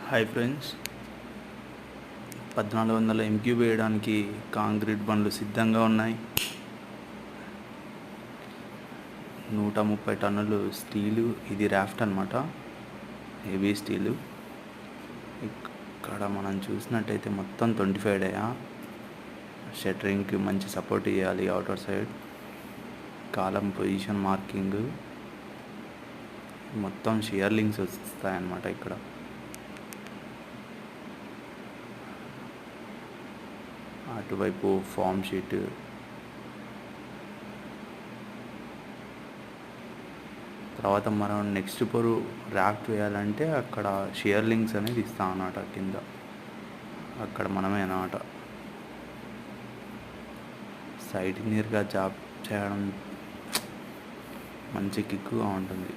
Hi friends, 1400 M cube వేయడానికి concrete బండ్లు సిద్ధంగా ఉన్నాయి. 130 టన్నులు స్టీలు. ఇది రాఫ్ట్ అన్నమాట, హెవీ స్టీలు. ఇక్కడ మనం చూసినట్టయితే మొత్తం 25 డయా. షట్టరింగ్కి మంచి సపోర్ట్ ఇవ్వాలి. అవుటర్ సైడ్ కాలం పొజిషన్ మార్కింగ్, మొత్తం షియర్ లింక్స్ వస్తాయన్నమాట. ఇక్కడ అటువైపు ఫామ్ షీట్, తర్వాత మనం నెక్స్ట్ పొరు రాఫ్ట్ వేయాలంటే అక్కడ షియర్ లింక్స్ అనేది ఇస్తాం అన్నమాట. కింద అక్కడ మనమే అన్నమాట. సైడ్ నీర్గా జాబ్ చేయడం మంచి కిక్కుగా ఉంటుంది.